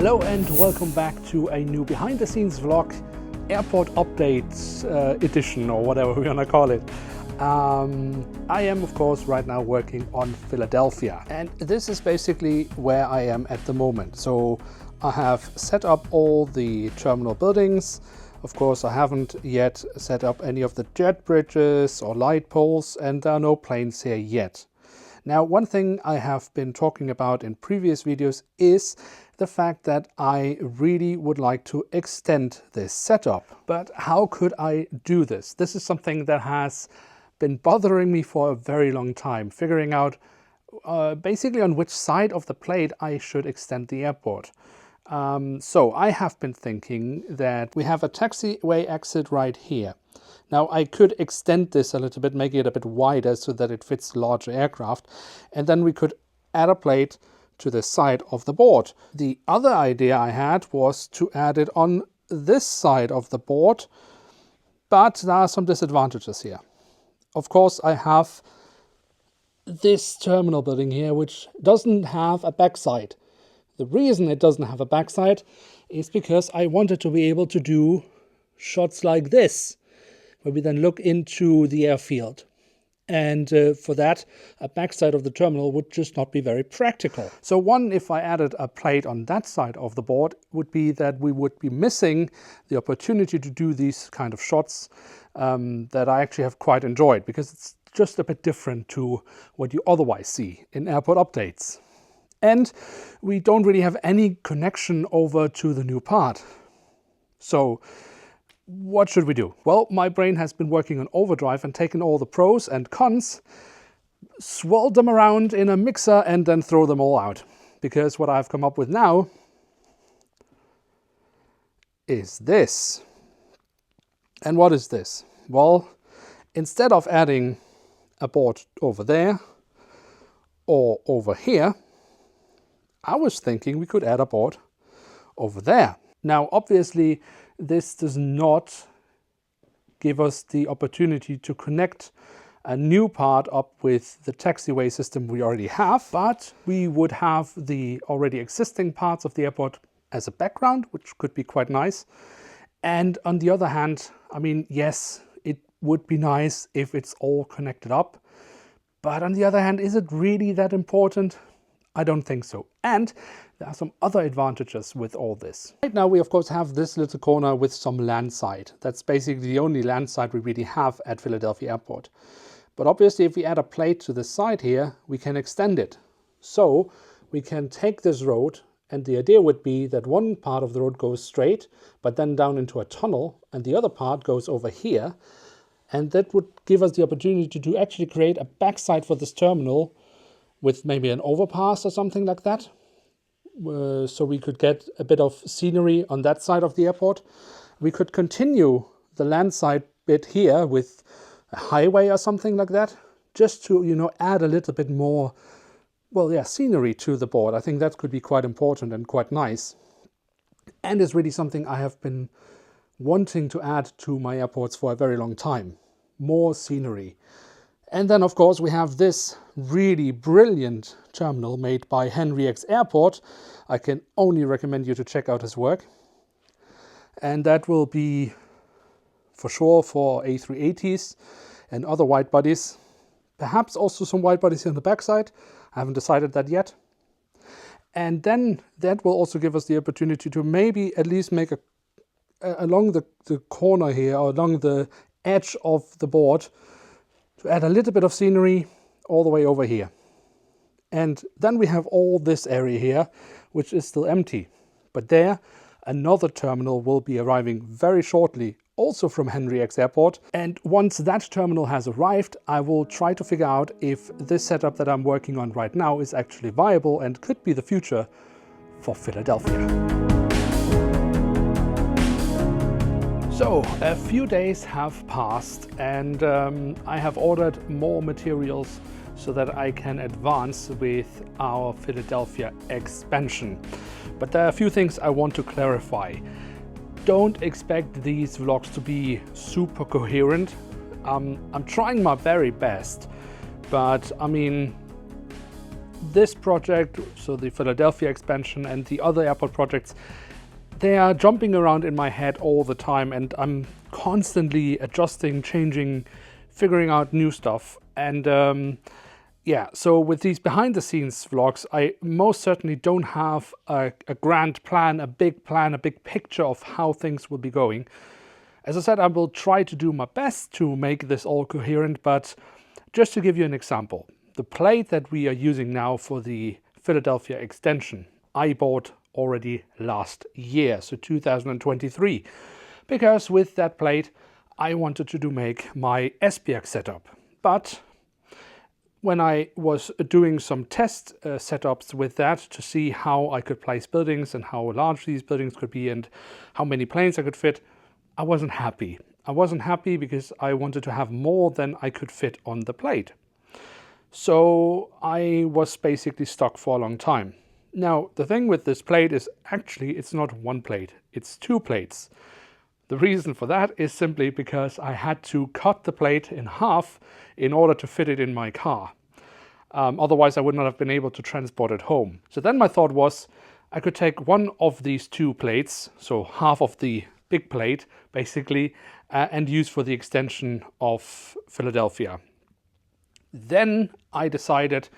Hello and welcome back to a new behind the scenes vlog, airport updates edition, or whatever we're gonna call it. I am of course right now working on Philadelphia, and this is basically where I am at the moment. So I have set up all the terminal buildings. Of course, I haven't yet set up any of the jet bridges or light poles, and there are no planes here yet. Now, one thing I have been talking about in previous videos is the fact that I really would like to extend this setup. But how could I do this? This is something that has been bothering me for a very long time, figuring out basically on which side of the plate I should extend the airport. So I have been thinking that we have a taxiway exit right here. Now I could extend this a little bit, make it a bit wider so that it fits larger aircraft, and then we could add a plate to the side of the board. The other idea I had was to add it on this side of the board, but there are some disadvantages here. Of course, I have this terminal building here which doesn't have a backside. The reason it doesn't have a backside is because I wanted to be able to do shots like this, where we then look into the airfield. And for that, a backside of the terminal would just not be very practical. So one, if I added a plate on that side of the board, would be that we would be missing the opportunity to do these kind of shots that I actually have quite enjoyed, because it's just a bit different to what you otherwise see in airport updates. And we don't really have any connection over to the new part. So what should we do? Well, my brain has been working on overdrive and taken all the pros and cons, swirled them around in a mixer and then throw them all out. Because what I've come up with now is this. And what is this? Well, instead of adding a board over there or over here, I was thinking we could add a board over there. Now, obviously, this does not give us the opportunity to connect a new part up with the taxiway system we already have, but we would have the already existing parts of the airport as a background, which could be quite nice. And on the other hand, I mean, yes, it would be nice if it's all connected up, but on the other hand, is it really that important? I don't think so. And there are some other advantages with all this. Right now we of course have this little corner with some landside. That's basically the only landside we really have at Philadelphia Airport. But obviously if we add a plate to the side here, we can extend it. So we can take this road, and the idea would be that one part of the road goes straight, but then down into a tunnel, and the other part goes over here. And that would give us the opportunity to actually create a backside for this terminal with maybe an overpass or something like that. So we could get a bit of scenery on that side of the airport. We could continue the landside bit here with a highway or something like that, just to, you know, add a little bit more, well, yeah, scenery to the board. I think that could be quite important and quite nice. And it's really something I have been wanting to add to my airports for a very long time. More scenery. And then, of course, we have this really brilliant terminal made by Henry X Airport. I can only recommend you to check out his work. And that will be for sure for A380s and other wide bodies. Perhaps also some wide bodies on the backside. I haven't decided that yet. And then that will also give us the opportunity to maybe at least make along the corner here, or along the edge of the board, to add a little bit of scenery all the way over here. And then we have all this area here, which is still empty. But there, another terminal will be arriving very shortly, also from Henry X Airport. And once that terminal has arrived, I will try to figure out if this setup that I'm working on right now is actually viable and could be the future for Philadelphia. So a few days have passed, and I have ordered more materials so that I can advance with our Philadelphia expansion. But there are a few things I want to clarify. Don't expect these vlogs to be super coherent. I'm trying my very best, but I mean, this project, so the Philadelphia expansion and the other airport projects, they are jumping around in my head all the time, and I'm constantly adjusting, changing, figuring out new stuff. And yeah, so with these behind the scenes vlogs, I most certainly don't have a grand plan, a big picture of how things will be going. As I said, I will try to do my best to make this all coherent, but just to give you an example, the plate that we are using now for the Philadelphia extension, I bought already last year, so 2023, because with that plate I wanted to make my SPX setup. But when I was doing some test setups with that to see how I could place buildings and how large these buildings could be and how many planes I could fit, I wasn't happy. I wasn't happy because I wanted to have more than I could fit on the plate. So I was basically stuck for a long time. Now, the thing with this plate is actually it's not one plate, it's two plates. The reason for that is simply because I had to cut the plate in half in order to fit it in my car. Otherwise, I would not have been able to transport it home. So then my thought was I could take one of these two plates, so half of the big plate basically, and use for the extension of Philadelphia. Then I decided,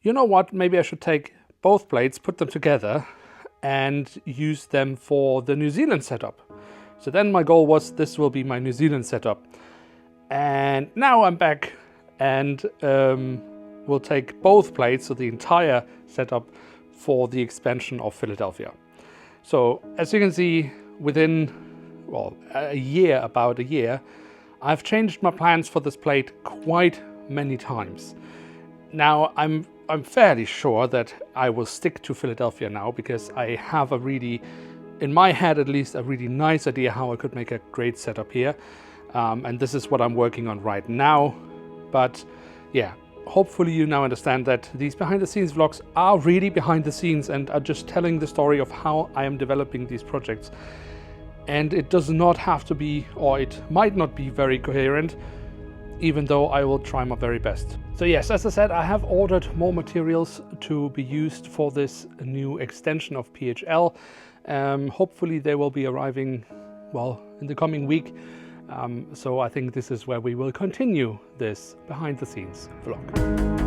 you know what, maybe I should take both plates, put them together and use them for the New Zealand setup. So then my goal was this will be my New Zealand setup. And now I'm back and we'll take both plates, so the entire setup for the expansion of Philadelphia. So as you can see, within, well, about a year, I've changed my plans for this plate quite many times. Now I'm fairly sure that I will stick to Philadelphia now because I have a really, in my head at least, a really nice idea how I could make a great setup here. And this is what I'm working on right now. But yeah, hopefully you now understand that these behind the scenes vlogs are really behind the scenes and are just telling the story of how I am developing these projects. And it does not have to be, or it might not be very coherent, even though I will try my very best. So yes, as I said, I have ordered more materials to be used for this new extension of PHL. Hopefully they will be arriving, well, in the coming week. So I think this is where we will continue this behind the scenes vlog.